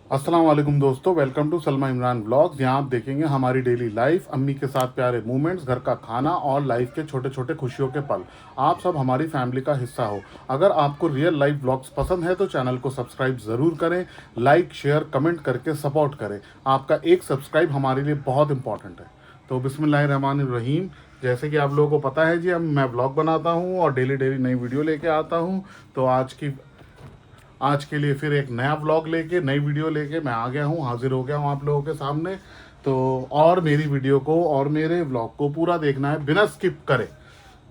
अस्सलाम वालेकुम दोस्तों, welcome to Salma Imran blogs. यहाँ आप देखेंगे हमारी डेली लाइफ, अम्मी के साथ प्यारे मोमेंट्स, घर का खाना और लाइफ के छोटे छोटे खुशियों के पल। आप सब हमारी फैमिली का हिस्सा हो। अगर आपको रियल लाइफ ब्लॉग्स पसंद है तो चैनल को सब्सक्राइब ज़रूर करें, लाइक शेयर कमेंट करके सपोर्ट करें। आपका एक सब्सक्राइब हमारे लिए बहुत इंपॉर्टेंट है। तो बिस्मिल्लाहिर्रहमानिर्रहीम। जैसे कि आप लोगों को पता है जी, अब मैं ब्लॉग बनाता हूँ और डेली डेली नई वीडियो लेके आता हूँ। तो आज के लिए फिर एक नया व्लॉग लेके, नई वीडियो लेके मैं आ गया हूँ, हाजिर हो गया हूँ आप लोगों के सामने। तो और मेरी वीडियो को और मेरे व्लॉग को पूरा देखना है बिना स्किप करे,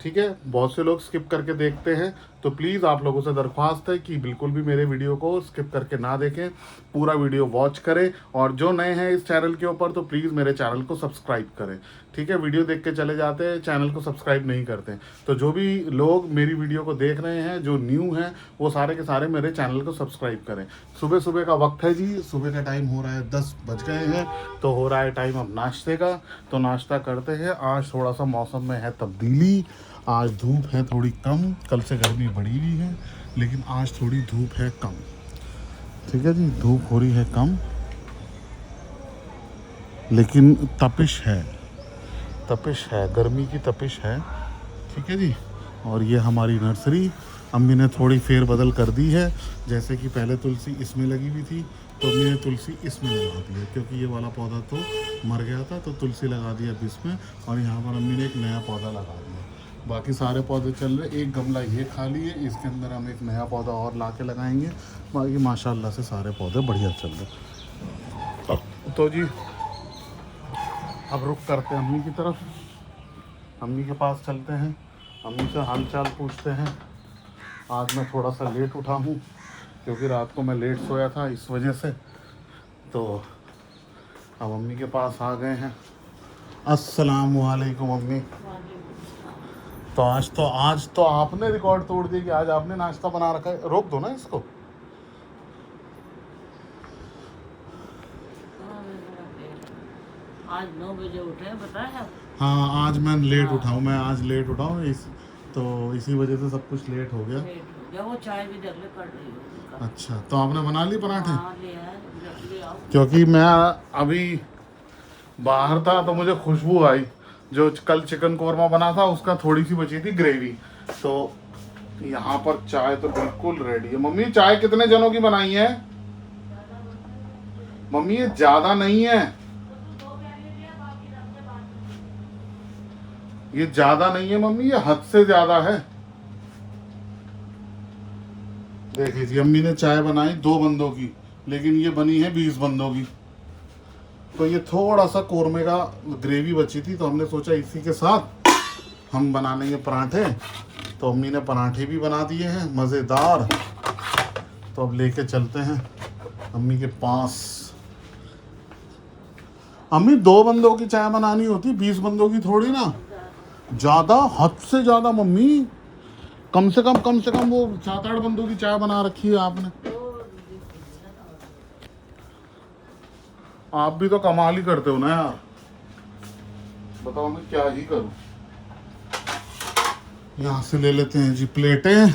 ठीक है। बहुत से लोग स्किप करके देखते हैं, तो प्लीज़ आप लोगों से दरख्वास्त है कि बिल्कुल भी मेरे वीडियो को स्किप करके ना देखें, पूरा वीडियो वॉच करें। और जो नए हैं इस चैनल के ऊपर तो प्लीज़ मेरे चैनल को सब्सक्राइब करें, ठीक है। वीडियो देख के चले जाते हैं, चैनल को सब्सक्राइब नहीं करते। तो जो भी लोग मेरी वीडियो को देख रहे हैं, जो न्यू हैं, वो सारे के सारे मेरे चैनल को सब्सक्राइब करें। सुबह सुबह का वक्त है जी, सुबह का टाइम हो रहा है, 10 बज गए हैं। तो हो रहा है टाइम अब नाश्ते का। तो नाश्ता करते हैं। आज थोड़ा सा मौसम में है तब्दीली। आज धूप है थोड़ी कम, कल से गर्मी बढ़ी हुई है, लेकिन आज थोड़ी धूप है कम, ठीक है जी। धूप हो रही है कम, लेकिन तपिश है, तपिश है, गर्मी की तपिश है, ठीक है जी। और ये हमारी नर्सरी अम्मी ने थोड़ी फेर बदल कर दी है। जैसे कि पहले तुलसी इसमें लगी हुई थी, तो अम्मी ने तुलसी इसमें लगा दी है, क्योंकि ये वाला पौधा तो मर गया था, तो तुलसी लगा दी अब इसमें। और यहाँ पर अम्मी ने एक नया पौधा लगा दिया। बाकी सारे पौधे चल रहे। एक गमला ये खाली है, इसके अंदर हम एक नया पौधा और ला के लगाएंगे। बाकी माशाल्लाह से सारे पौधे बढ़िया चल रहे। तो जी अब रुख करते हैं अम्मी की तरफ, अम्मी के पास चलते हैं, अम्मी से हाल चाल पूछते हैं। आज मैं थोड़ा सा लेट उठा हूँ, क्योंकि रात को मैं लेट सोया था, इस वजह से। तो अब अम्मी के पास आ गए हैं। अस्सलाम वालेकुम अम्मी। तो आज तो आपने रिकॉर्ड तोड़ दिया कि आज आपने नाश्ता बना रखा है। रोक दो ना इसको। आज 9 बजे उठे हैं, पता है? हाँ, आज मैं लेट हाँ, उठा हूँ, मैं आज लेट उठा हूँ तो इसी वजह से सब कुछ लेट हो गया। लेट हो गया। वो चाय भी देख ले कर रही हो उनका। अच्छा, तो आपने बना ली पराठे? हाँ, ले आओ। क्योंकि मैं अभी बाहर था तो मुझे खुशबू आई। जो कल चिकन कोरमा बना था उसका थोड़ी सी बची थी ग्रेवी। तो यहाँ पर चाय तो बिल्कुल रेडी है। मम्मी, चाय कितने जनों की बनाई है? मम्मी, ये ज्यादा नहीं है, ये ज्यादा नहीं है मम्मी, ये हद से ज्यादा है। देखिए जी, अम्मी ने चाय बनाई 2 बंदों की, लेकिन ये बनी है 20 बंदों की। तो ये थोड़ा सा कोरमे का ग्रेवी बची थी, तो हमने सोचा इसी के साथ हम बना लेंगे पराठे। तो अम्मी ने पराठे भी बना दिए हैं मज़ेदार। तो अब लेके चलते हैं अम्मी के पास। अम्मी, 2 बंदों की चाय बनानी होती, 20 बंदों की थोड़ी ना। ज़्यादा, हद से ज़्यादा मम्मी। कम से कम वो 7-8 बंदों की चाय बना रखी है आपने। आप भी तो कमाल ही करते हो ना यार। बताओ मैं क्या ही करूं। यहाँ से ले लेते हैं जी प्लेटें।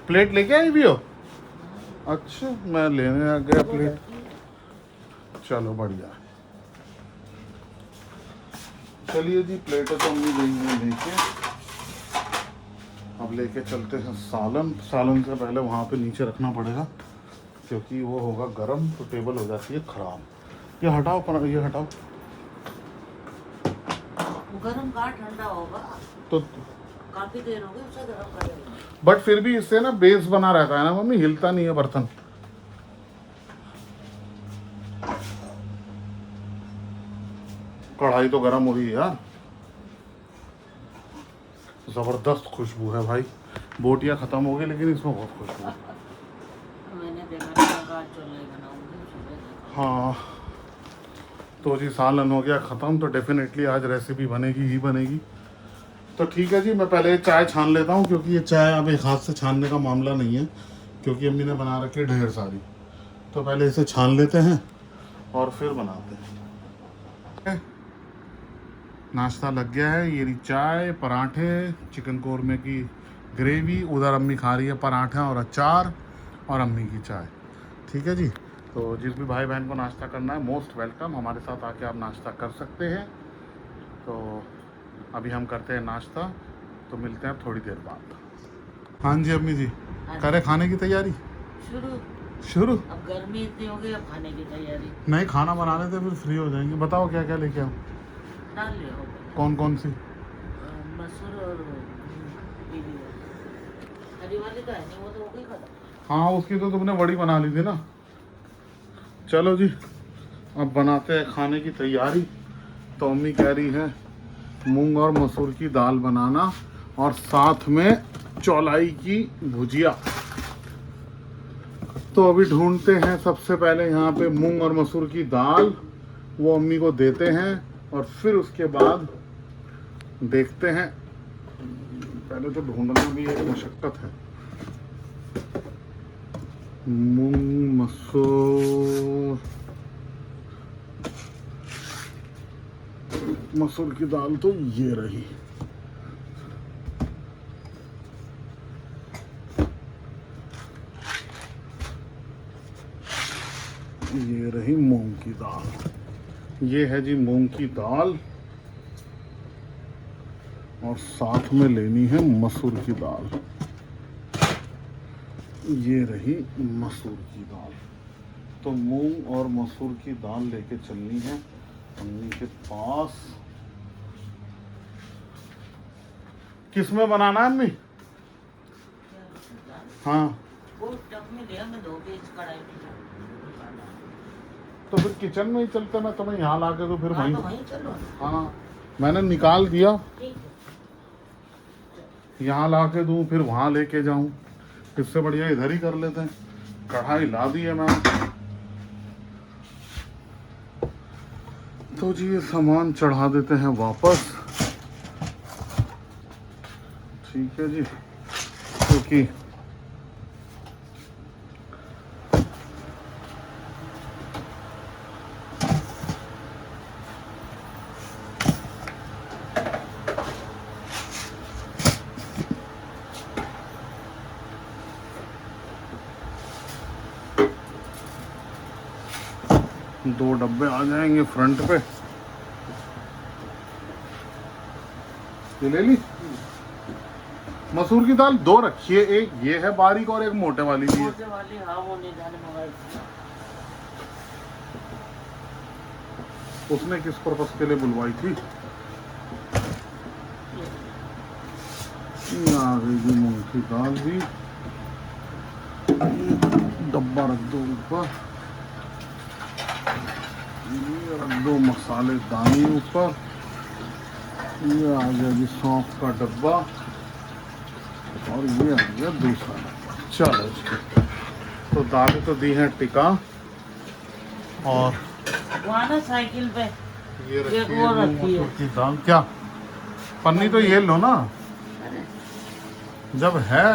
प्लेट लेके आई भी हो? अच्छा, मैं लेने आ गया प्लेट। चलो बढ़िया। चलिए जी, प्लेटें तो अम्मी गई हैं लेके। अब लेके चलते हैं सालन। सालन से पहले वहाँ पे नीचे रखना पड़ेगा, क्योंकि वो होगा गर्म तो टेबल हो जाती है ख़राब। ये हटाओ, पर ये हटाओ। गरम का ठंडा होगा तो काफी देर हो गई उसे गरम करेंगे। बट फिर भी इससे ना बेस बना रहता है ना मम्मी, हिलता नहीं है बर्तन। कढ़ाई तो गर्म हो रही है यार, ज़बरदस्त खुशबू है भाई। बोटियाँ ख़त्म हो गई, लेकिन इसमें बहुत खुशबू है। मैंने देखा था आज छोले बनाऊंगी, सुबह देखा। हाँ, तो जी सालन हो गया ख़त्म, तो डेफिनेटली आज रेसिपी बनेगी ही बनेगी। तो ठीक है जी, मैं पहले चाय छान लेता हूँ, क्योंकि ये चाय अब एक हाथ से छानने का मामला नहीं है, क्योंकि अम्मी ने बना रखी है ढेर सारी। तो पहले इसे छान लेते हैं और फिर बनाते हैं। नाश्ता लग गया है, ये रही चाय, पराठे, चिकन कोरमे की ग्रेवी, उधर अम्मी खा रही है पराठा और अचार, और अम्मी की चाय। ठीक है जी। तो जिस भी भाई बहन को नाश्ता करना है मोस्ट वेलकम, हमारे साथ आके आप नाश्ता कर सकते हैं। तो अभी हम करते हैं नाश्ता, तो मिलते हैं थोड़ी देर बाद। हाँ जी अम्मी जी, करें खाने की तैयारी शुरू। शुरू? अब गर्मी इतनी हो गई, अब खाने की तैयारी। नहीं, खाना बना लेते फिर फ्री हो जाएंगे। बताओ क्या क्या लेके आओ। डाल ले हो कौन कौन सी? मसूर और पीली वाली। हरी वाली तो है नहीं, वो तो हो गई खत्म। हाँ, उसकी तो तुमने बड़ी बना ली थी ना। चलो जी, अब बनाते हैं खाने की तैयारी। तो अम्मी कह रही है मूंग और मसूर की दाल बनाना, और साथ में चौलाई की भुजिया। तो अभी ढूंढते हैं सबसे पहले यहाँ पे मूंग और मसूर की दाल, वो अम्मी को देते हैं, और फिर उसके बाद देखते हैं। पहले तो ढूंढना भी एक मशक्कत है। मूंग मसूर की दाल तो ये रही। ये रही मूंग की दाल। ये है जी मूंग की दाल, और साथ में लेनी है मसूर की दाल। ये रही मसूर की दाल। तो मूंग और मसूर की दाल लेके चलनी है अम्मी के पास। किस में बनाना है अम्मी? हाँ, वो टब में लिया मैं, 2 पीस कढ़ाई में। तो फिर किचन में ही चलते, मैं तुम्हें यहाँ ला के तो फिर हाँ, वहीं। तो वहीं चलो। हाँ, मैंने निकाल दिया, ठीक है। यहाँ ला के दूँ फिर वहाँ लेके जाऊँ, इससे बढ़िया इधर ही कर लेते हैं। कढ़ाई ला दी है मैंने। तो जी ये सामान चढ़ा देते हैं वापस। ठीक है जी, क्योंकि दो डब्बे आ जाएंगे फ्रंट पे। ये ले ली। मसूर की दाल 2 रखी है, एक ये है बारीक और एक मोटे वाली भी है। मोटे वाली, हाँ, वो नहीं जाने मंगाई थी। उसने किस पर्पस के लिए बुलवाई थी? आ गई जी मूंग की दाल भी। डब्बा रख दो ऊपर, ये रख दो मसाले दानी ऊपर। ये आ गया जी सौंफ का डब्बा, और ये आ गया दूसरा डब्बा। चलो जी, तो दाल तो दी है टिका, और वहाँ ना साइकिल पे ये रखी एक है और मूंग रखी है। मसूर की दाल। क्या पन्नी? तो ये लो ना, अरे, जब है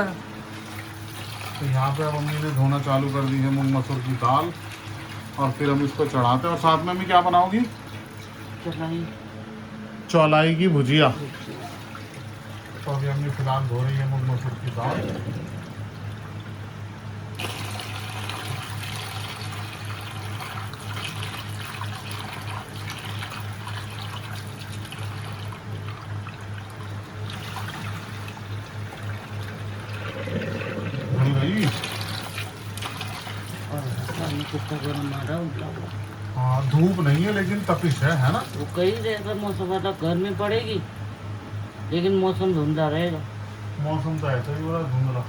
तो यहाँ पे अब अम्मी ने धोना चालू कर दी है मूंग मसूर की दाल, और फिर हम इसको चढ़ाते हैं। और साथ में अम्मी क्या बनाओगी? चलाई। चौलाई की भुजिया। तो अभी अम्मी फिलहाल धो रही है मूंग मसूर की दाल। धुल गई। कितना गर्म आ रहा है। हाँ, धूप नहीं है लेकिन तपिश है ना? वो कई देर का मौसम वाला, गर्मी पड़ेगी लेकिन मौसम धुंधला रहेगा। मौसम तो ऐसा ही हो रहा है, धुंधला।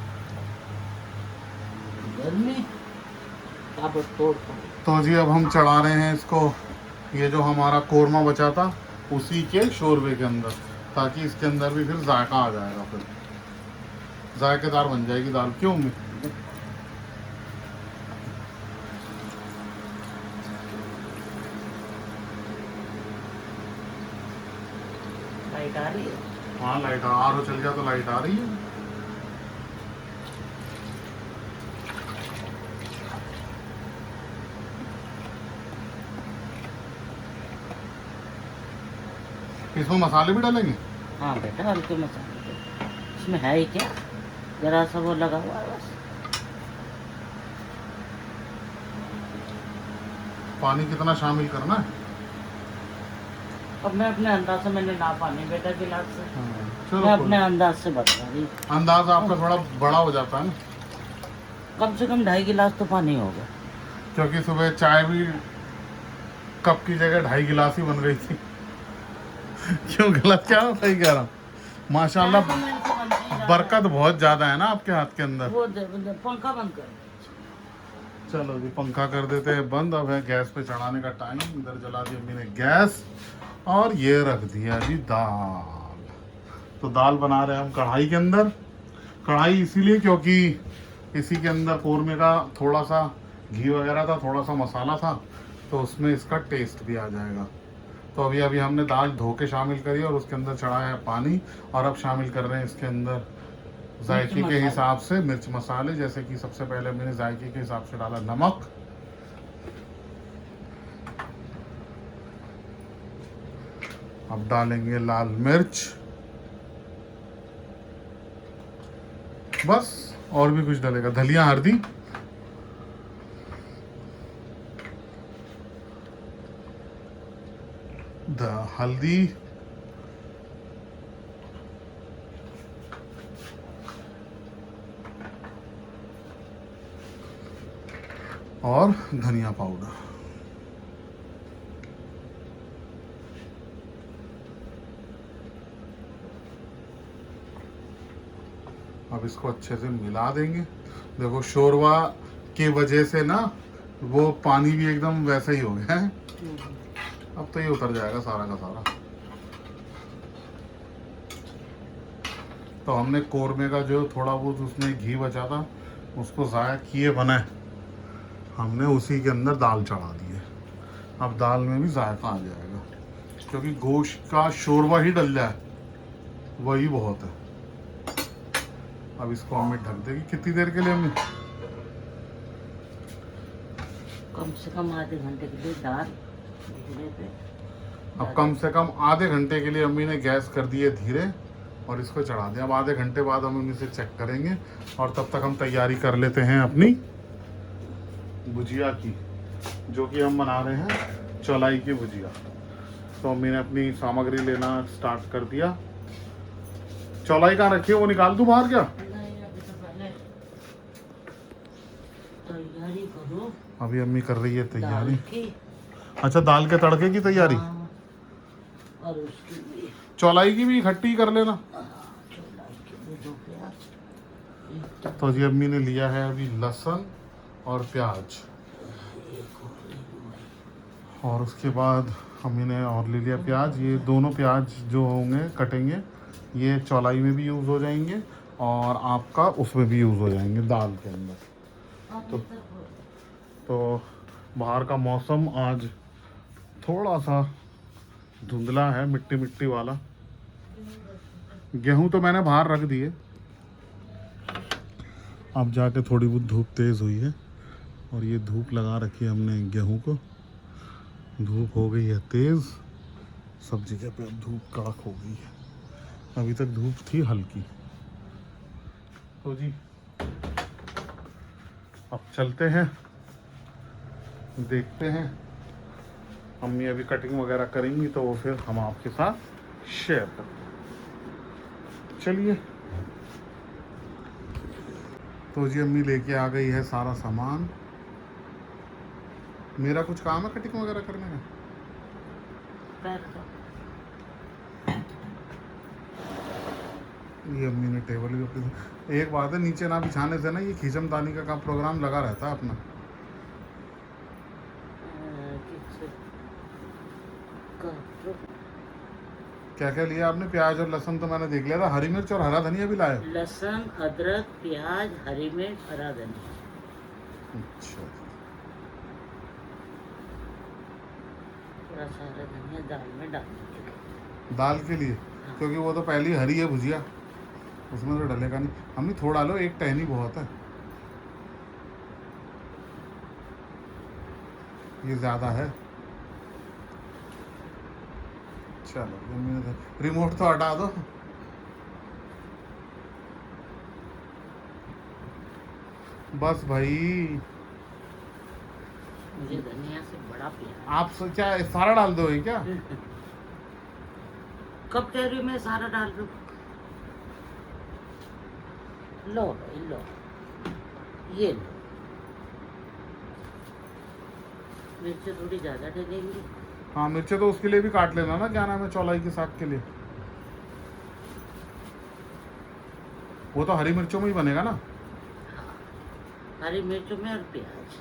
गर्मी ताबड़तोड़ पड़ेगी। तो जी अब हम चढ़ा रहे हैं इसको, ये जो हमारा कोरमा बचा था उसी के शोरबे के अंदर, ताकि इसके अंदर भी फिर जायका आ जाएगा, फिर जायकेदार बन जाएगी दाल। क्यों अम्मी? लाइट आ रही है। हाँ, लाइट आ रहा, चल गया तो लाइट आ रही है। इसमें मसाले भी डालेंगे? हाँ बेटा, हल्के मसाले दो। इसमें है ही क्या? जरा सा वो लगा हुआ है बस। पानी कितना शामिल करना है? अब मैं अपने अंदाज से, मैंने ना पानी बेटा गिलास से, चलो मैं अपने अंदाज से बता रही। अंदाज आपका थोड़ा बड़ा हो जाता है ना, कम से कम 2.5 गिलास तो पानी होगा। क्योंकि सुबह चाय भी कप की जगह 2.5 गिलास ही बन रही थी। क्यों गलत क्या सही कह रहा हूँ? माशाल्लाह चाय तो मेरे से बनती ही ज्यादा बरकत बहुत ज्यादा है ना आपके हाथ के है। अंदर। वो पंखा बंद कर। चलो जी पंखा कर देते हैं बंद। अब है गैस पे चढ़ाने का टाइम। इधर जला दी अम्मी ने गैस और ये रख दिया जी दाल। तो दाल बना रहे हैं हम कढ़ाई के अंदर। कढ़ाई इसीलिए क्योंकि इसी के अंदर कौरमे का थोड़ा सा घी वगैरह था, थोड़ा सा मसाला था, तो उसमें इसका टेस्ट भी आ जाएगा। तो अभी अभी हमने दाल धो के शामिल करी और उसके अंदर चढ़ाया है पानी। और अब शामिल कर रहे हैं इसके अंदर जायके के हिसाब से मिर्च मसाले। जैसे कि सबसे पहले मैंने जायके के हिसाब से डाला नमक, अब डालेंगे लाल मिर्च, बस और भी कुछ डालेगा, धनिया हल्दी, हल्दी, और धनिया पाउडर। अब इसको अच्छे से मिला देंगे। देखो शोरवा की वजह से ना वो पानी भी एकदम वैसा ही हो गया है। अब तो ये उतर जाएगा सारा का सारा। तो हमने कौरमे का जो थोड़ा बहुत उसमें घी बचा था उसको ज़ाया किए बनाए, हमने उसी के अंदर दाल चढ़ा दी है। अब दाल में भी जायका आ जाएगा, क्योंकि गोश्त का शोरवा ही डल जाए वही बहुत है। अब इसको हमें ढक देगी कितनी देर के लिए हमें? कम से कम आधे घंटे के लिए दाल धीरे पे। अब कम से कम आधे घंटे के लिए अम्मी ने गैस कर दी है धीरे और इसको चढ़ा दिया। अब आधे घंटे बाद हम इसे चेक करेंगे और तब तक हम तैयारी कर लेते हैं अपनी भुजिया की, जो कि हम बना रहे हैं चौलाई की भुजिया। तो अम्मी ने अपनी सामग्री लेना स्टार्ट कर दिया। चौलाई कहाँ रखी है, वो निकाल दूँ बाहर क्या? नहीं, अभी तो पहले तैयारी करो अभी अम्मी कर रही है दाल तैयारी। की। अच्छा दाल के तड़के की तैयारी। हाँ, और उसकी भी चौलाई की भी इकट्ठी कर लेना। चौलाई के भी 2 प्याज। तो जी अम्मी ने लिया है अभी लहसुन और प्याज, और उसके बाद अम्मी ने और ले लिया प्याज। ये दोनों प्याज जो होंगे कटेंगे, ये चौलाई में भी यूज़ हो जाएंगे और आपका उसमें भी यूज़ हो जाएंगे दाल के अंदर। तो बाहर का मौसम आज थोड़ा सा धुंधला है, मिट्टी मिट्टी वाला। गेहूं तो मैंने बाहर रख दिए, अब जाके थोड़ी बहुत धूप तेज़ हुई है और ये धूप लगा रखी है हमने गेहूं को। धूप हो गई है तेज़, सब जगह पे अब धूप कड़क हो गई है। अभी तक धूप थी हल्की। तो जी अब चलते हैं, देखते हैं। अम्मी अभी कटिंग वगैरह करेंगी तो वो फिर हम आपके साथ शेयर करेंगे। चलिए। तो जी अम्मी लेके आ गई है सारा सामान। मेरा कुछ काम है कटिंग वगैरह करने का? पैर का। ये अम्मी ने टेबल भी अपनी। एक बात है, नीचे ना बिछाने से ना ये खींचमतानी का प्रोग्राम लगा रहता है अपना। क्या क्या लिया आपने? प्याज और लहसुन तो मैंने देख लिया था, हरी मिर्च और हरा धनिया भी लाए। लहसुन, अदरक, प्याज, हरी मिर्च, हरा धनिया। अच्छा, थोड़ा सा हरा धनिया दाल में डालने के लिए। दाल के लिए? हाँ। क्योंकि वो तो पहली हरी है भुजिया, उसमें तो डलेगा नहीं। हमने थोड़ा लो, एक टहनी बहुत है, ये ज़्यादा है। चलो रिमोट तो हटा दो। बस भाई, मुझे धनिया से बड़ा प्यार। आप क्या सारा डाल दो क्या? कब कह रही हूँ मैं सारा डाल दूँ? लो भाई लो, ये लो। मिर्ची थोड़ी ज्यादा डलेंगी। हाँ, मिर्चे तो उसके लिए भी काट लेना ना, क्या नाम है, चौलाई के साग के लिए। वो तो हरी मिर्चों में ही बनेगा ना। हाँ, हरी मिर्चों में और प्याज।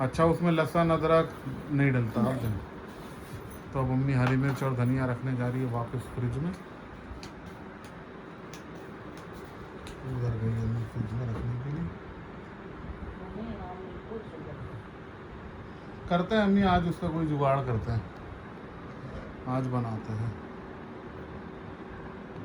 अच्छा, उसमें लहसुन अदरक नहीं डलता आप जन। तो अब मम्मी हरी मिर्च और धनिया रखने जा रही है वापस फ्रिज में। उधर गई है फ्रिज में रखने के लिए। करते हैं अम्मी, आज उसका कोई जुगाड़ करते हैं, आज बनाते हैं।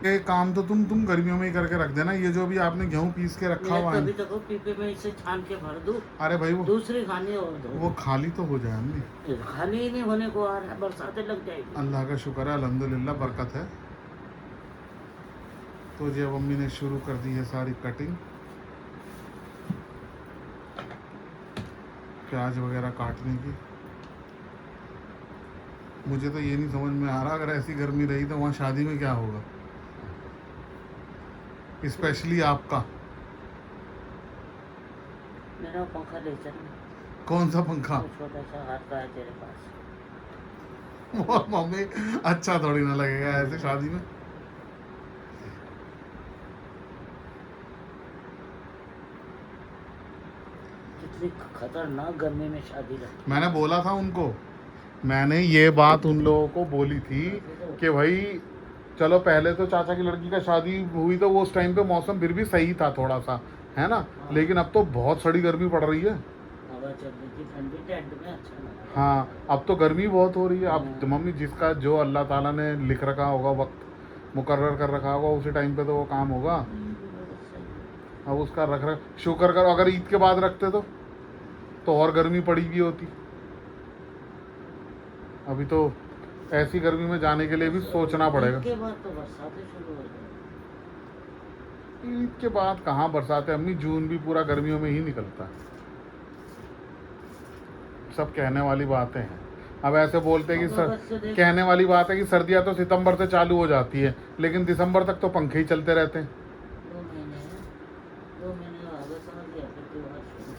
ये काम तो तुम गर्मियों में ही करके रख देना। ये जो भी आपने गेहूं पीस के रखा हुआ अभी है, तक पीपे में इसे छान के भर दूं। अरे भाई दूसरी खानी और दो। वो खाली तो हो जाए अम्मी। खाली ही नहीं होने को आ रहा है, बरसातें लग जाएगी। अल्लाह का शुक्र है, अल्हम्दुलिल्लाह बरकत है। तो जी अब अम्मी ने शुरू कर दी है सारी कटिंग, प्याज वगैरह काटने की। मुझे तो ये नहीं समझ में आ रहा, अगर ऐसी गर्मी रही तो वहाँ शादी में क्या होगा, स्पेशली आपका। मेरा पंखा ले चलना। कौन सा पंखा? वो छोटा सा हाथ का है तेरे पास। वो मम्मी अच्छा थोड़ी ना लगेगा ऐसे शादी में। कितनी खतरनाक गर्मी में शादी लगती। मैंने बोला था उनको, मैंने ये बात उन लोगों को बोली थी कि भाई चलो, पहले तो चाचा की लड़की का शादी हुई तो वो उस टाइम पे मौसम फिर भी सही था थोड़ा सा, है ना। लेकिन अब तो बहुत सड़ी गर्मी पड़ रही है। हवा चल रही थी ठंडी, टेंट में अच्छा लगा। हाँ, अब तो गर्मी बहुत हो रही है। अब मम्मी जिसका जो अल्लाह ताला ने लिख रखा होगा, वक्त मुकर्रर कर रखा होगा, उसी टाइम पे तो वो काम होगा। अब उसका रख शुक्र करो, अगर ईद के बाद रखते तो और गर्मी पड़ी भी होती। अभी तो ऐसी गर्मी में जाने के लिए भी सोचना पड़ेगा। ईद के बाद तो बरसातें शुरू हो जाएंगी। ईद के बाद कहाँ बरसातें अम्मी, जून भी पूरा गर्मियों में ही निकलता है। सब कहने वाली बातें हैं। अब ऐसे बोलते हैं कि कहने वाली बात है कि सर्दियाँ तो सितंबर से चालू हो जाती है, लेकिन दिसंबर तक तो पंखे ही चलते रहते हैं। 2 महीने आगे समझ गया फिर त्योहार शुरू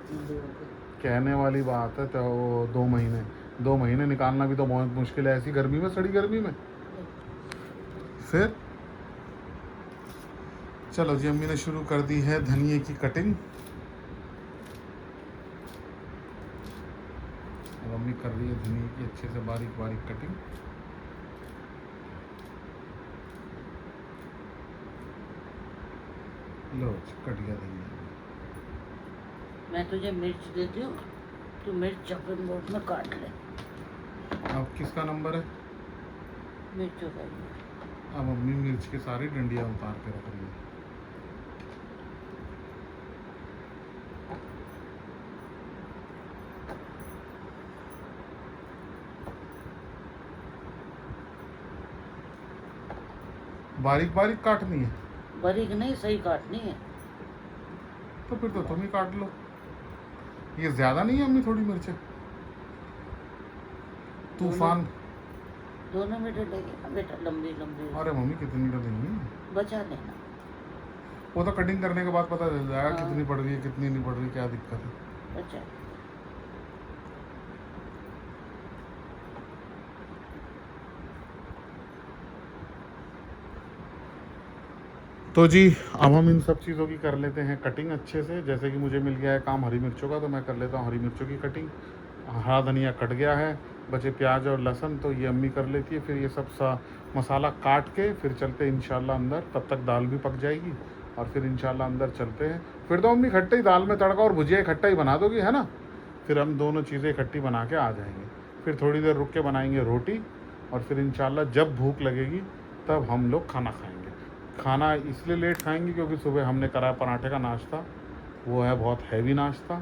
हिंदुओं के। कहने वाली बात है तो 2 महीने निकालना भी तो बहुत मुश्किल है ऐसी गर्मी में, सड़ी गर्मी में। फिर चलो जी, अम्मी ने शुरू कर दी है धनिए की कटिंग। अब अम्मी कर रही है धनिए की अच्छे से बारीक बारीक कटिंग। लो कट गया धनिया। मैं तुझे मिर्च देती हूँ, तू मिर्च चॉपिंग बोर्ड में काट ले। अब किसका नंबर है? मिर्चों का। अब अम्मी मिर्च की सारी डंडियाँ उतार के रख रही है। बारीक बारीक काटनी है? बारीक नहीं, सही काटनी है। तो फिर तो तुम ही काट लो। ये ज्यादा नहीं है अम्मी थोड़ी मिर्चें? तूफान दोनों में डलेगी ना बेटा, लंबी लंबी। अरे मम्मी कितनी डलेंगी? बचा लेना। वो तो कटिंग करने के बाद पता चल जाएगा हाँ। कितनी पड़ रही है कितनी नहीं पड़ रही, क्या दिक्कत है। बचा। तो जी अब हम इन सब चीज़ों की कर लेते हैं कटिंग अच्छे से। जैसे कि मुझे मिल गया है काम हरी मिर्चों का, तो मैं कर लेता हूँ हरी मिर्चों की कटिंग। हरा धनिया कट गया है, बचे प्याज और लहसुन तो ये अम्मी कर लेती है। फिर ये सब मसाला काट के फिर चलते हैं इंशाल्लाह अंदर। तब तक दाल भी पक जाएगी और फिर इंशाल्लाह अंदर चलते हैं। फिर तो अम्मी इकट्ठे ही दाल में तड़का और भुजिया इकट्ठा ही बना दोगी, है ना। फिर हम दोनों चीज़ें इकट्ठी बना के आ जाएंगे। फिर थोड़ी देर रुक के बनाएंगे रोटी और फिर इंशाल्लाह जब भूख लगेगी तब हम लोग खाना खाएंगे। खाना इसलिए लेट खाएंगे क्योंकि सुबह हमने करा पराठे का नाश्ता, वो है बहुत हैवी नाश्ता।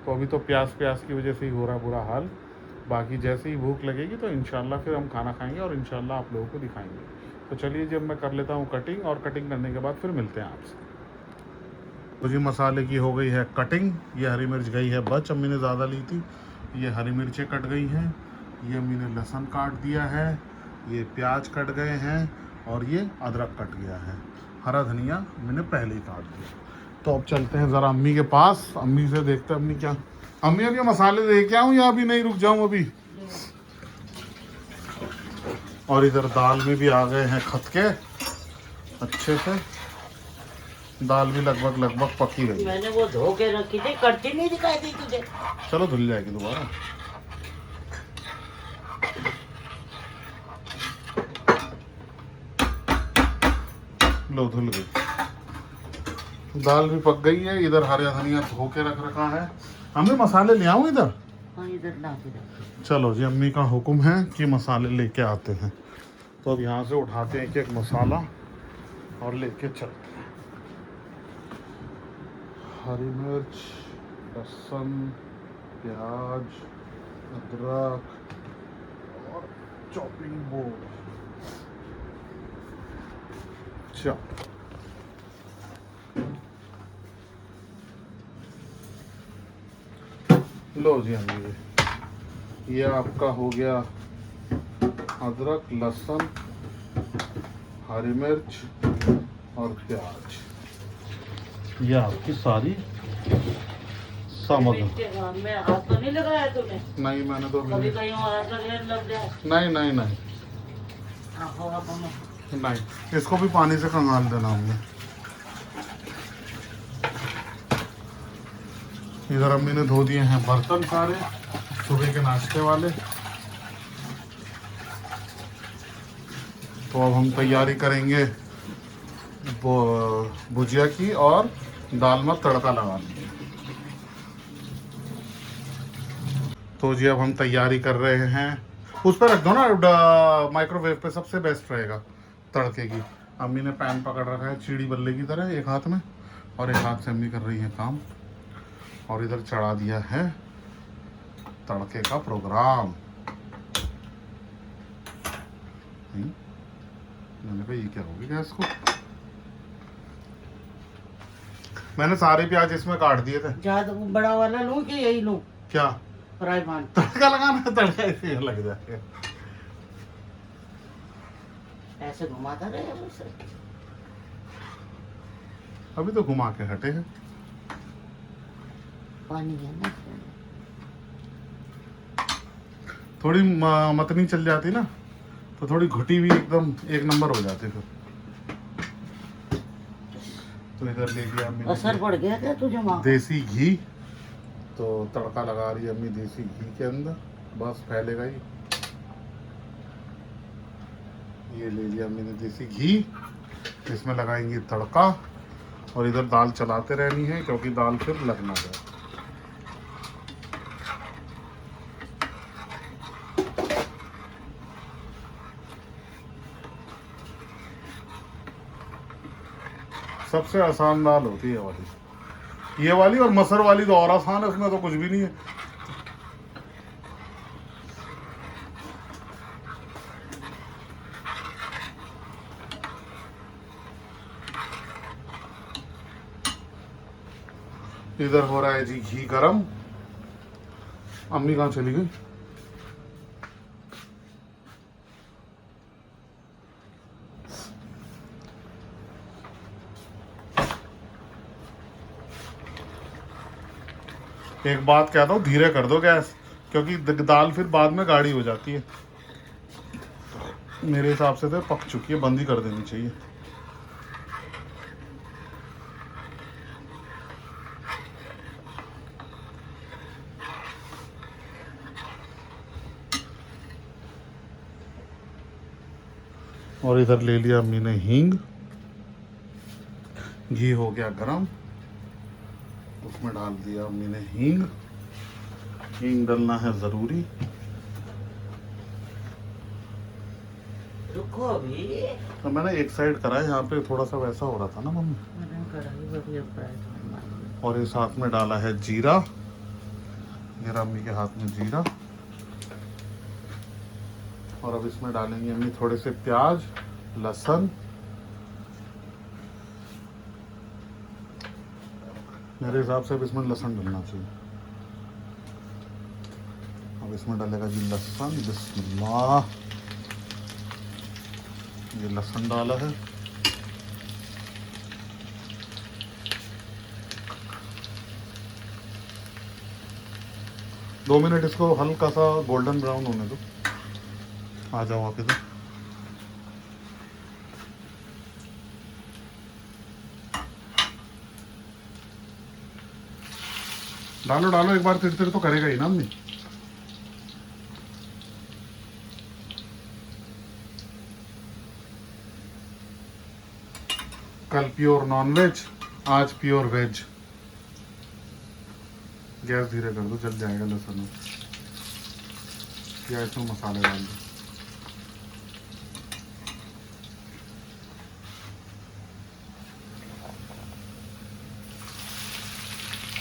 तो अभी तो प्यास की वजह से ही हो रहा बुरा हाल। बाकी जैसे ही भूख लगेगी तो इंशाल्लाह फिर हम खाना खाएंगे और इंशाल्लाह आप लोगों को दिखाएंगे। तो चलिए जी, अब मैं कर लेता हूँ कटिंग और कटिंग करने के बाद फिर मिलते हैं आपसे। तो जी मसाले की हो गई है कटिंग। ये हरी मिर्च गई है बच, अम्मी ने ज़्यादा ली थी। ये हरी मिर्चें कट गई हैं। ये अम्मी ने लहसुन काट दिया है। ये प्याज कट गए हैं और ये अदरक कट गया है। हरा धनिया अम्मी ने पहले ही काट दिया। तो अब चलते हैं ज़रा अम्मी के पास, अम्मी से देखते हैं अम्मी क्या। अम्मी अब ये मसाले लेके आऊँ या अभी नहीं, रुक जाऊँ अभी? और इधर दाल में भी आ गए हैं खतके अच्छे से। दाल भी लगभग पकी गई। मैंने वो धो के रखी थी, करती नहीं दिखाई दी तुझे। चलो धुल जाएगी दोबारा। लो धुल गई। दाल भी पक गई है। इधर हरा धनिया धो के रख रखा है। हमें मसाले ले आऊं इधर? हाँ इधर ला के रख। चलो जी, अम्मी का हुक्म है कि मसाले लेके आते हैं। तो अब यहाँ से उठाते हैं एक मसाला और लेके चलते हैं। हरी मिर्च, लहसुन, प्याज, अदरक और चॉपिंग बोर्ड। अच्छा, लो जी अम्मी, ये आपका हो गया अदरक, लहसुन, हरी मिर्च और प्याज। ये आपकी सारी सामग्री। मैं हाथ तो नहीं लगाया तूने? नहीं, मैंने तो कभी कहीं हाथ लग जाए। नहीं, इसको भी पानी से खंगाल देना हमने। इधर अम्मी ने धो दिए हैं बर्तन सारे सुबह के नाश्ते वाले। तो अब हम तैयारी करेंगे भुजिया की और दाल में तड़का लगाने की। तो जी अब हम तैयारी कर रहे हैं। उस पर रख दो ना, माइक्रोवेव पे सबसे बेस्ट रहेगा तड़के की। अम्मी ने पैन पकड़ रखा है चीड़ी बल्ले की तरह, एक हाथ में, और एक हाथ से अम्मी कर रही है काम। और इधर चढ़ा दिया है तड़के का प्रोग्राम। मैंने कहा ये क्या होगी गैस को। मैंने सारे प्याज इसमें काट दिए थे। ज्यादा बड़ा वाला लूं कि यही लूं? क्या फ्राई पैन? तड़का लगाना है, तड़का इसे लग जाएगा। ऐसे घुमाता रहे मुझसे। अभी तो घुमा के हटे हैं। पानी है ना, थोड़ी मतनी चल जाती ना, तो थोड़ी घुटी भी एकदम एक नंबर हो जाती फिर। तो इधर ले लिया अम्मी असर पड़ गया क्या तुझे वहाँ? देसी घी। तो तड़का लगा रही है अम्मी देसी घी के अंदर, बस फैलेगा ही। ये ले लिया अम्मी ने देसी घी, इसमें लगाएंगे तड़का। और इधर दाल चलाते रहनी है क्योंकि दाल फिर लग ना जाए। सबसे आसान दाल होती है ये वाली और मसर वाली तो और आसान है, उसमें तो कुछ भी नहीं है। इधर हो रहा है जी घी गरम। अम्मी कहाँ चली गई? एक बात कहता हूँ, धीरे कर दो गैस, क्योंकि दाल फिर बाद में गाढ़ी हो जाती है। मेरे हिसाब से तो पक चुकी है, बंद ही कर देनी चाहिए। और इधर ले लिया अम्मी ने हींग। घी हो गया गरम, उसमें डाल दिया अम्मी ने हींग। हींग डालना है ज़रूरी। रुको अभी। तो मैंने एक साइड करा है, यहाँ पे थोड़ा सा वैसा हो रहा था ना मम्मी। और इस हाथ में डाला है जीरा। मेरा अम्मी के हाथ में जीरा। और अब इसमें डालेंगे अम्मी थोड़े से प्याज, लहसुन मेरे हिसाब से अब इसमें लहसुन डलना चाहिए। अब इसमें डलेगा जी लहसुन। बिस्मिल्लाह, ये लहसुन डाला है। दो मिनट इसको हल्का सा गोल्डन ब्राउन होने दो। आ जाओ आप इधर। डालो डालो, एक बार तिरतिर तो करेगा ही ना अम्मी। कल प्योर नॉन वेज, आज प्योर वेज। गैस धीरे कर दो, जल जाएगा लहसुन। या इसमें मसाले डाल दो।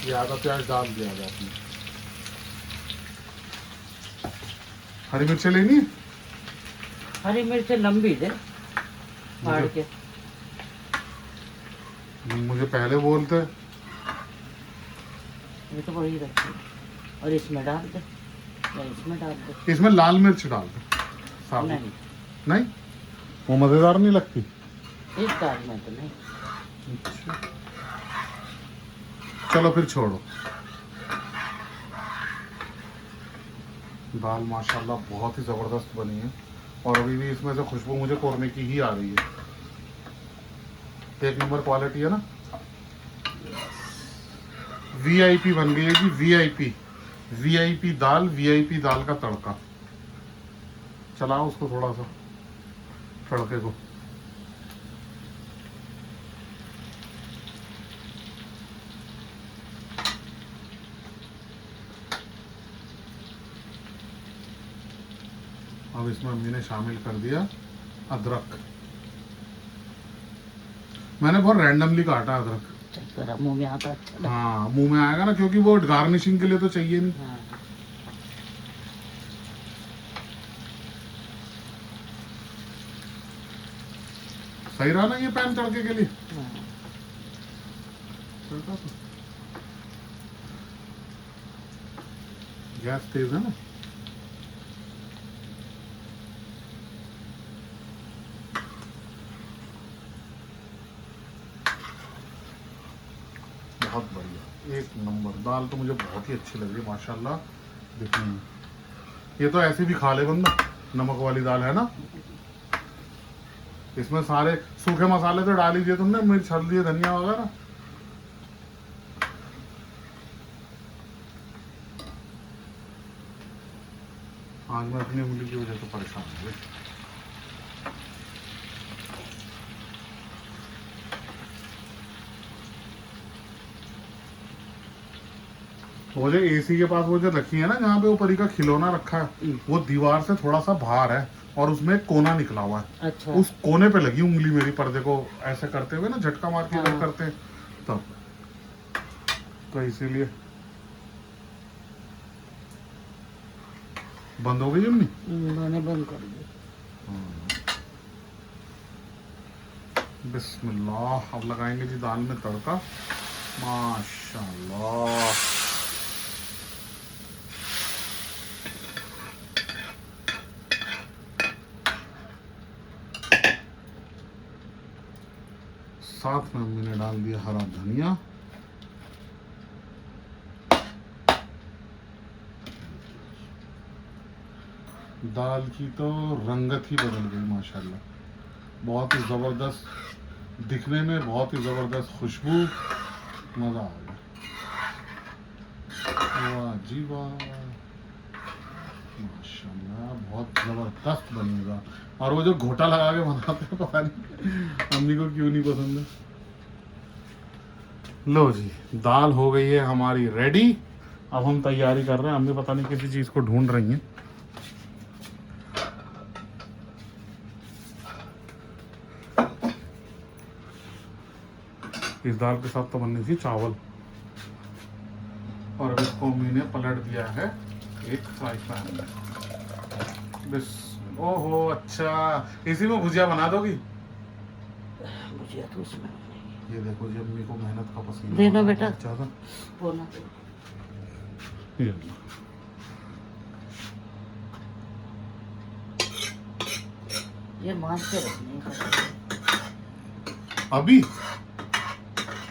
ये आधा प्याज डाल दिया है आपने। हरी मिर्चें लेनी है? हरी मिर्च लंबी दे फाड़ के। मुझे पहले बोलते। ये तो वही रखी और इसमें डाल दे या इसमें डाल दे। इसमें लाल मिर्च डाल दो साबुत। नहीं नहीं, वो मजेदार नहीं लगती। इस दाल में तो नहीं। अच्छा, चलो फिर छोड़ो। दाल माशाल्लाह बहुत ही ज़बरदस्त बनी है और अभी भी इसमें से खुशबू मुझे कोरने की ही आ रही है। एक नंबर क्वालिटी है ना। वीआईपी बन गई है जी, वीआईपी। वीआईपी दाल, वीआईपी दाल का तड़का। चलाओ उसको थोड़ा सा, तड़के को। अब इसमें अम्मी ने शामिल कर दिया अदरक। मैंने बहुत रैंडमली काटा अदरक। तेरा मुंह में आता अच्छा। हाँ, मुंह में आएगा ना, क्योंकि वो गार्निशिंग के लिए तो चाहिए नहीं। हाँ। सही रहा ना ये पैन तड़के के लिए? हाँ। गैस तेज है ना। बहुत बढ़िया, एक नंबर। दाल तो मुझे बहुत ही अच्छी लग रही है माशाल्लाह देखने में। ये तो ऐसे भी खा ले बंदा, नमक वाली दाल है ना। इसमें सारे सूखे मसाले तो डाल ही दिए तुमने, मिर्च हल्दी धनिया वगैरह। आज मैं अपनी उंगली की वजह से परेशान हूँ। वो जो एसी के पास वो जो रखी है ना, जहाँ पे वो परी का खिलौना रखा है, वो दीवार से थोड़ा सा बाहर है और उसमें एक कोना निकला हुआ है। अच्छा। उस कोने पे लगी उंगली मेरी, पर्दे को ऐसे करते हुए ना, झटका मार के हाँ। करते हैं तब, तो इसीलिए बंद हो गई अम्मी। मैंने बंद कर दी। बिस्मिल्लाह, अब लगाएंगे जी दाल में तड़का। माशाल्लाह, साथ में अम्मी ने डाल दिया हरा धनिया। दाल की तो रंगत ही बदल गई माशाल्लाह। बहुत ही ज़बरदस्त दिखने में, बहुत ही ज़बरदस्त खुशबू, मज़ा आ गया। वाह जी वाह, माशाल्लाह बहुत ज़बरदस्त बनेगा। और वो जो घोटा लगा के बनाते हैं, पता नहीं अम्मी को क्यों नहीं पसंद है। लो जी, दाल हो गई है हमारी रेडी। अब हम तैयारी कर रहे हैं। अम्मी पता नहीं किसी चीज़ को ढूंढ रही हैं। इस दाल के साथ तो बननी थी चावल, और अब इसको अम्मी ने पलट दिया है एक फ्राई पैन में। बस, ओहो अच्छा, इसी में भुजिया बना दोगी? भुजिया तो उसमें ये देखो जी अम्मी को मेहनत का पसीना दे दो आ रहा है बेटा। बहुत ज्यादा। बोलना ये लो। ये मांस के रखने का। अभी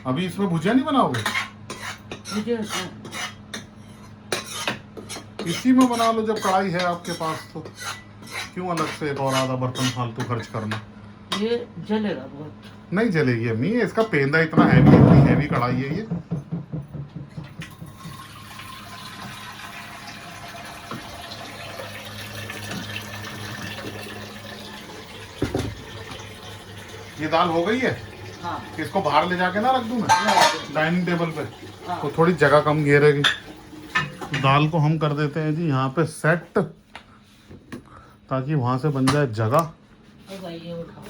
अभी इसमें भुजिया नहीं बनाओगे? मुझे इसी में बना लो जब कढ़ाई है आपके पास तो, क्यों अलग से एक और आधा बर्तन फालतू खर्च करना। ये जलेगा बहुत। नहीं जलेगी अम्मी, इसका पेंदा इतना हैवी, इतनी हैवी कढ़ाई है ये। ये दाल हो गई है। हाँ इसको बाहर ले जाके ना रख दूं मैं डाइनिंग टेबल पे, हाँ। तो थोड़ी जगह कम घेरेगी। दाल को हम कर देते हैं जी यहाँ पे सेट, ताकि वहां से बन जाए जगह। ओ भाई ये उठाओ।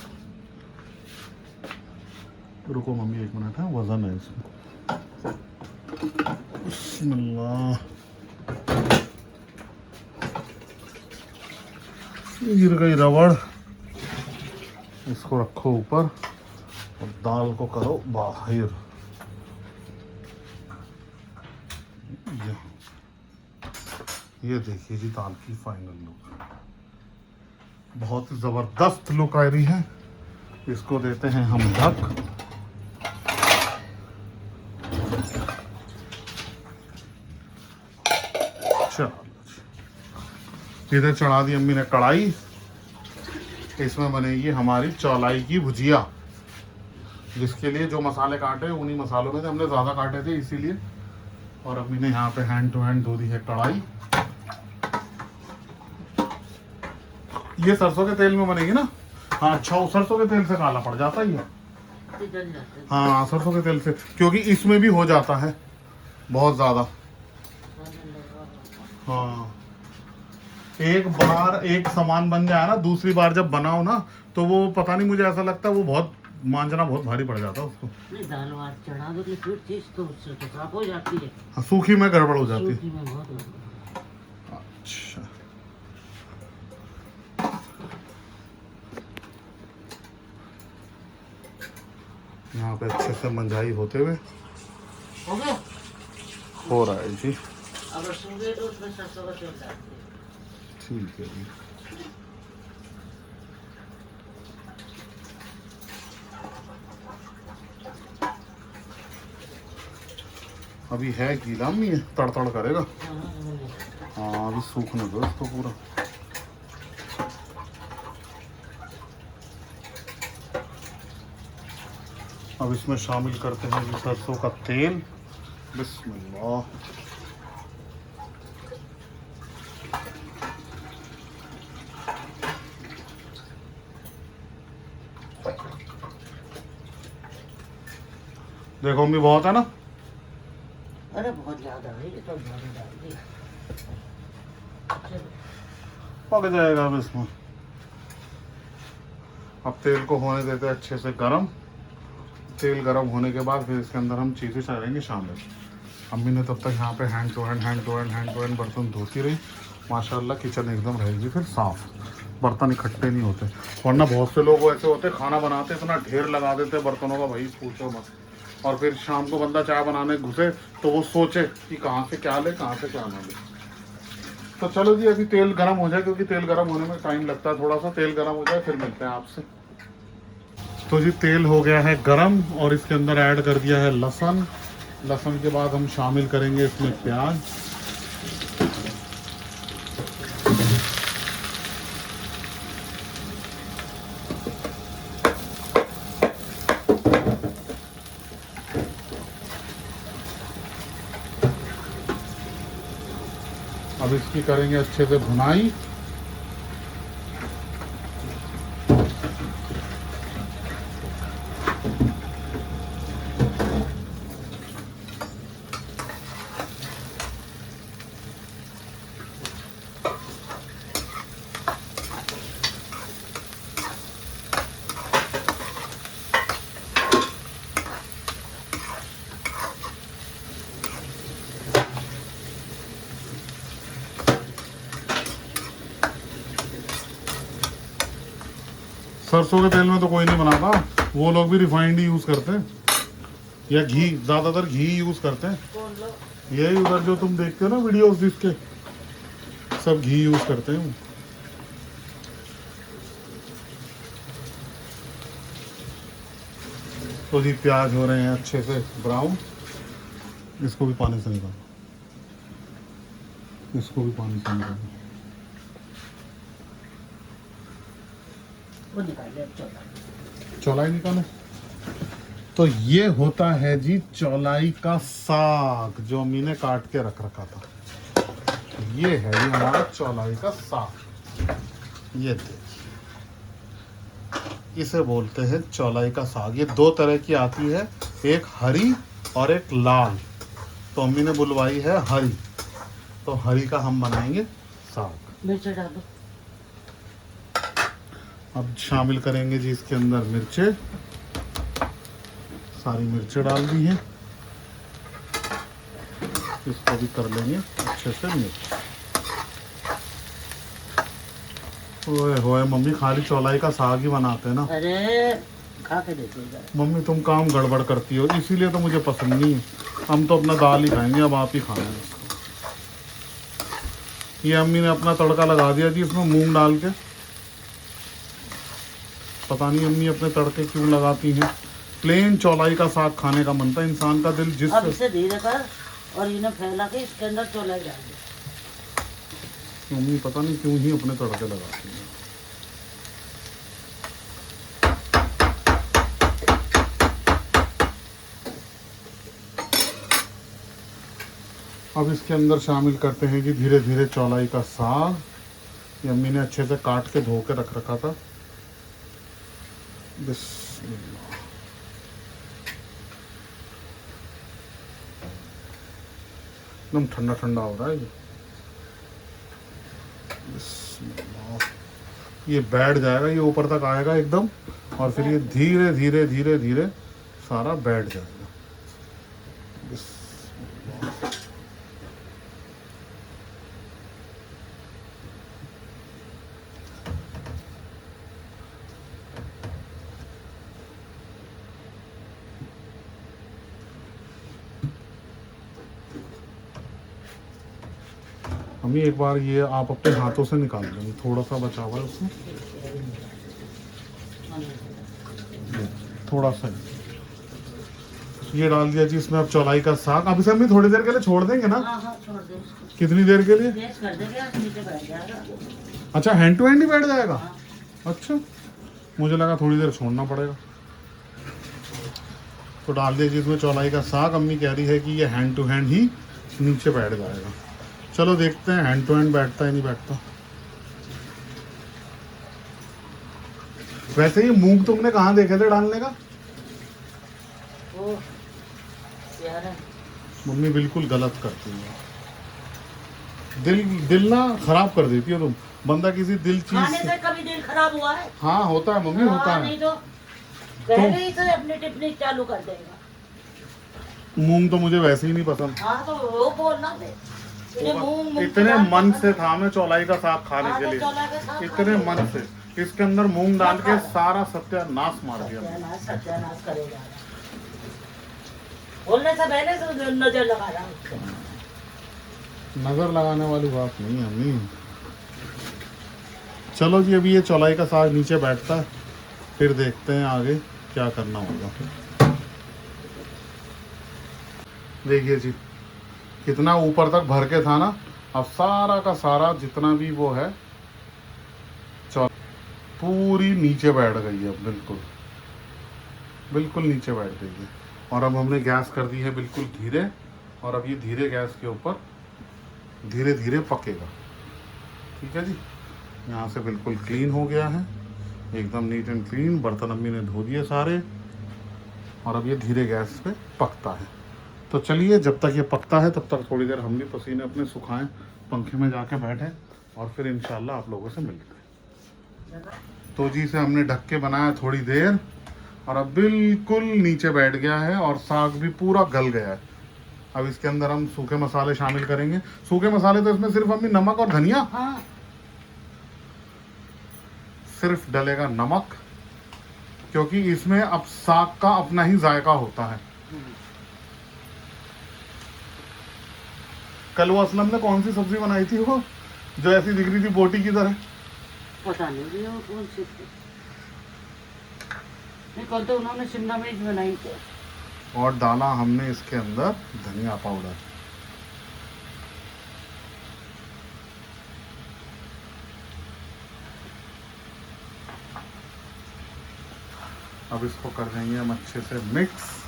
रुको मम्मी एक मिनट है, वजन है इसमें। बिस्मिल्लाह। गिर गई रबड़, इसको रखो ऊपर और दाल को करो बाहर। ये देखिए जी दाल की फाइनल लुक, बहुत जबरदस्त लुक आ रही है। इसको देते हैं हम ढक। चलो इधर चढ़ा दी अम्मी ने कढ़ाई, इसमें बनेगी हमारी चौलाई की भुजिया, जिसके लिए जो मसाले काटे उन्हीं मसालों में से हमने ज़्यादा काटे थे इसीलिए। और अम्मी ने यहाँ पे हैंड टू हैंड धो दी है कढ़ाई। ये सरसों के तेल में बनेगी ना? हाँ अच्छा, वो सरसों के तेल से काला पड़ जाता ही है। जल जाते हैं। हाँ सरसों के तेल से, क्योंकि इसमें भी हो जाता है बहुत ज़्यादा। हाँ एक बार एक सामान बन जाए ना, दूसरी बार जब बनाओ ना तो वो पता नहीं, मुझे ऐसा लगता है वो बहुत मांजना बहुत भारी पड़ जाता है उसको। नहीं दाल वाल चढ़ा दो कि फिर चीज तो उससे तो साफ हो जाती है। हाँ, सूखी में गड़बड़ हो जाती है। सूखी में बहुत होता है। अच्छा यहाँ पे अच्छे से मंजाई होते हुए हो गया। हो रहा है जी। अगर सूखे तो उसमें सरसों का तेल डाल दो। ठीक है जी। अभी है गीला नहीं है, तड़तड़ करेगा। हाँ अभी सूखने दो इसको पूरा। अब इसमें शामिल करते हैं जी सरसों का तेल। बिस्मिल्लाह। देखो मम्मी बहुत है ना? अरे बहुत ज्यादा है ये तो ज्यादा डाल दी। चलो पक जाएगा अब इसमें। अब तेल को होने देते हैं अच्छे से गरम। तेल गरम होने के बाद फिर इसके अंदर हम चीज़ें करेंगे शामिल। अम्मी ने तब तक यहाँ पे हैंड टू हैंड बर्तन धोती रही। माशाल्लाह किचन एकदम रहेगी फिर साफ, बर्तन इकट्ठे नहीं होते। वरना बहुत से लोग ऐसे होते खाना बनाते इतना ढेर लगा देते बर्तनों का, भाई पूछो मत। और फिर शाम को बंदा चाय बनाने घुसे तो वो सोचे कि कहाँ से क्या ले, कहाँ से क्या ना ले। तो चलो जी अभी तेल गरम हो जाए, क्योंकि तेल गरम होने में टाइम लगता है थोड़ा सा। तेल गरम हो जाए फिर मिलते हैं आपसे। तो जी तेल हो गया है गरम और इसके अंदर ऐड कर दिया है लहसुन। लहसुन के बाद हम शामिल करेंगे इसमें प्याज। अब इसकी करेंगे अच्छे से भुनाई। सरसों के तेल में तो कोई नहीं बनाता, वो लोग भी रिफाइंड ही यूज करते हैं। या घी, ज्यादातर घी यूज करते हैं। कौन लोग? यही उधर जो तुम देखते हो ना वीडियोस जिसके, सब घी यूज करते हैं। तो जी प्याज हो रहे हैं अच्छे से ब्राउन, इसको भी पानी से निकालो, इसको भी पानी से निकालो। वो निकाल ले चौलाई। चौलाई निकालो। तो ये होता है जी चौलाई का साग, जो अम्मी ने काट के रख रखा था। ये है जी हमारा चौलाई का साग। ये देखिए, इसे बोलते हैं चौलाई का साग। ये दो तरह की आती है, एक हरी और एक लाल। तो अम्मी ने बुलवाई है हरी, तो हरी का हम बनाएंगे साग। मिर्च डालो। अब शामिल करेंगे जी इसके अंदर मिर्चे, सारी मिर्चें डाल दी हैं। इसको भी कर लेंगे अच्छे से मिक्स। ओए होए मम्मी, खाली चौलाई का साग ही बनाते हैं ना। अरे खा के देखो जरा। मम्मी तुम काम गड़बड़ करती हो, इसीलिए तो मुझे पसंद नहीं है। हम तो अपना दाल ही खाएंगे, अब आप ही खाना है इसको। ये अम्मी ने अपना तड़का लगा दिया जी इसमें मूंग डाल के। पता नहीं अम्मी अपने तड़के क्यों लगाती हैं। प्लेन चौलाई का साग खाने का मन था इंसान का दिल जिस। अब इसे धीरे कर और इन्हें फैला के इसके अंदर चौलाई डाल दे। मम्मी पता नहीं क्यों ही अपने तड़के लगाती है। अब इसके अंदर शामिल करते हैं कि धीरे धीरे चौलाई का साग। ये अम्मी ने अच्छे से काट के धो के रख रखा था। बिस्मिल्लाह। एकदम ठंडा ठंडा हो रहा है ये। बिस्मिल्लाह। ये बैठ जाएगा, ये ऊपर तक आएगा एकदम, और फिर ये धीरे धीरे धीरे धीरे सारा बैठ जाएगा। बिस्मिल्लाह। मम्मी एक बार ये आप अपने हाथों से निकाल लेंगे, थोड़ा सा बचा हुआ है उसमें, थोड़ा सा ये डाल दिया जी इसमें। अब चौलाई का साग, अब इसे हम थोड़ी देर के लिए छोड़ देंगे ना। हाँ हाँ छोड़ दे इसको। कितनी देर के लिए? गैस कर देंगे, नीचे बैठ जाएगा। अच्छा, हैंड टू हैंड ही बैठ जाएगा। हाँ। अच्छा, मुझे लगा थोड़ी देर छोड़ना पड़ेगा। तो डाल दिया जी इसमें चौलाई का साग। अम्मी कह रही है कि ये हैंड टू हैंड ही नीचे बैठ जाएगा। चलो देखते हैं हैंड टू हैंड बैठता है नहीं बैठता। वैसे ये मूंग तुमने कहाँ देखे थे डालने का? वो यार मम्मी बिल्कुल गलत करती है। दिल ना खराब कर देती हो तुम। बंदा किसी दिल चीज खाने से कभी दिल खराब हुआ है? हाँ होता है मम्मी, होता है। नहीं तो पहले ही से अपनी टिप्पणी चालू कर देगा। मूंग तो मुझे वैसे ही नहीं पसंद। हाँ तो वो बोलना दे। इतने मन से था मैं चौलाई का साग खाने के लिए, इतने मन से इसके अंदर मूंग डाल के सारा सत्यानाश मार दिया। सत्यानाश करेगा बोलने से पहले तो नजर लगा रहा हूँ। नजर लगाने वाली बात नहीं है अम्मी। चलो जी, अभी ये चौलाई का साग नीचे बैठता है, फिर देखते हैं आगे क्या करना होगा। देखिए जी कितना ऊपर तक भर के था ना, अब सारा का सारा जितना भी वो है पूरी नीचे बैठ गई है। बिल्कुल बिल्कुल नीचे बैठ गई है। और अब हमने गैस कर दी है बिल्कुल धीरे, और अब ये धीरे गैस के ऊपर धीरे धीरे पकेगा। ठीक है जी, यहाँ से बिल्कुल क्लीन हो गया है, एकदम नीट एंड क्लीन। बर्तन अम्मी ने धो दिए सारे, और अब ये धीरे गैस पे पकता है। तो चलिए जब तक ये पकता है तब तक थोड़ी देर हम भी पसीने अपने सुखाएं, पंखे में जाके बैठे, और फिर इंशाल्लाह आप लोगों से मिलते हैं। तो जी इसे हमने ढक के बनाया थोड़ी देर, और अब बिल्कुल नीचे बैठ गया है, और साग भी पूरा गल गया है। अब इसके अंदर हम सूखे मसाले शामिल करेंगे। सूखे मसाले तो इसमें सिर्फ अम्मी नमक और धनिया, हाँ। सिर्फ डलेगा नमक, क्योंकि इसमें अब साग का अपना ही जायका होता है। कल वो असलम ने कौन सी सब्जी बनाई थी वो जो ऐसी दिख रही थी बोटी की तरह? पता नहीं भैया वो कौन सी थी। नहीं, कल तो उन्होंने शिमला मिर्च बनाई थी। और डाला हमने इसके अंदर धनिया पाउडर। अब इसको कर देंगे हम अच्छे से मिक्स।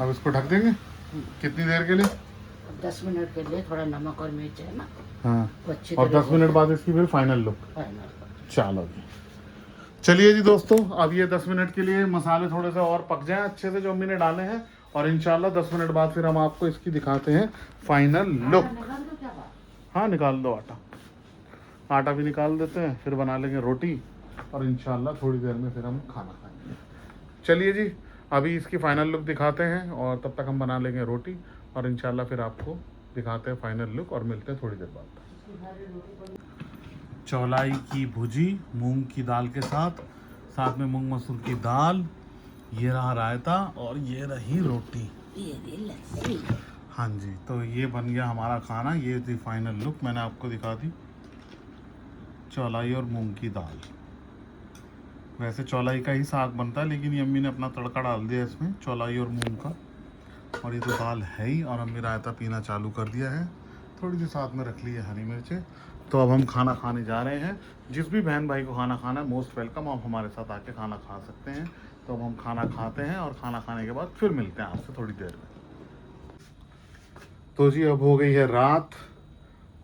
अब इसको ढक देंगे कितनी देर के लिए? 10 मिनट के लिए, थोड़ा नमक और मिर्च है ना हाँ, वो अच्छी और तरह 10 मिनट बाद इसकी फिर फाइनल लुक। फाइनल। चलो जी, चलिए जी दोस्तों, अब ये 10 मिनट के लिए मसाले थोड़े से और पक जाएं अच्छे से जो हमने डाले हैं, और इंशाल्लाह 10 मिनट बाद फिर हम आपको इसकी दिखाते हैं फाइनल लुक। निकाल दो क्या बात? हाँ निकाल दो आटा, आटा भी निकाल देते हैं, फिर बना लेंगे रोटी, और इंशाल्लाह थोड़ी देर में फिर हम खाना खाएंगे। चलिए जी, अभी इसकी फाइनल लुक दिखाते हैं, और तब तक हम बना लेंगे रोटी, और इंशाल्लाह फिर आपको दिखाते हैं फाइनल लुक, और मिलते हैं थोड़ी देर बाद। चौलाई की भुजी मूंग की दाल के साथ, साथ में मूंग मसूर की दाल, ये रहा रायता, और ये रही रोटी। ये लस्सी। हाँ जी, तो ये बन गया हमारा खाना। ये थी फाइनल लुक, मैंने आपको दिखा दी, चौलाई और मूंग की दाल। वैसे चौलाई का ही साग बनता है, लेकिन ये अम्मी ने अपना तड़का डाल दिया इसमें चौलाई और मूंग का, और ये तो दाल है ही, और अम्मी रायता पीना चालू कर दिया है, थोड़ी सी साथ में रख ली है हरी मिर्चें। तो अब हम खाना खाने जा रहे हैं। जिस भी बहन भाई को खाना खाना है, मोस्ट वेलकम, आप हमारे साथ आके खाना खा सकते हैं। तो अब हम खाना खाते हैं, और खाना खाने के बाद फिर मिलते हैं आपसे थोड़ी देर में। तो जी, अब हो गई है रात,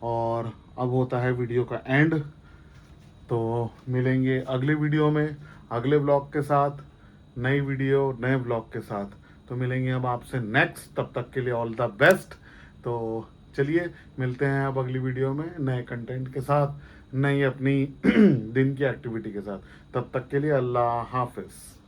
और अब होता है वीडियो का एंड। तो मिलेंगे अगले वीडियो में, अगले ब्लॉग के साथ, नई वीडियो नए ब्लॉग के साथ। तो मिलेंगे अब आपसे नेक्स्ट, तब तक के लिए ऑल द बेस्ट। तो चलिए मिलते हैं अब अगली वीडियो में नए कंटेंट के साथ, नई अपनी दिन की एक्टिविटी के साथ। तब तक के लिए अल्लाह हाफिज़।